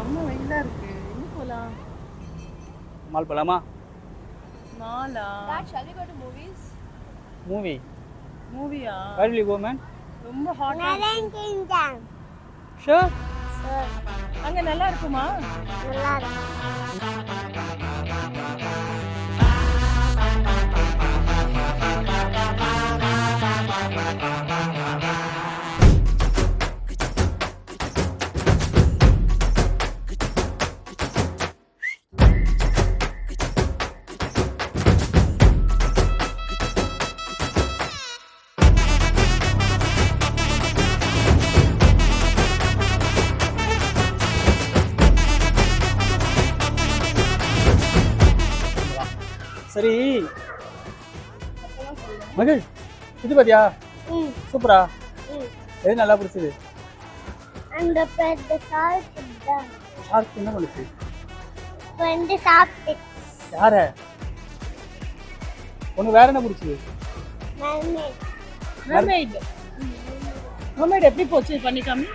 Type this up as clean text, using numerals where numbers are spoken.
செம்ம வெயிலா இருக்கு. எங்க போலாம்? மால் போலாமா? மாலா? Dad, shall we go to movies? Movie. மூவியா? Where will you go, man? ரொம்ப ஹாட்டா இருக்கு. Kingdom. Sure. Sir, அங்க நல்லா இருக்குமா? நல்லா இருக்கு. சரி மகள் இது பாத்தியா? சூப்பரா? எது நல்லா பிடிச்சது? அந்த பெட் சாப்பிட்டு ஷார்க் என்ன பண்ணுச்சு? வந்து சாப்பிட்டு யார? உனக்கு வேற என்ன பிடிச்சது? mermaid. mermaid எப்படி போச்சு பண்ணிக்காம?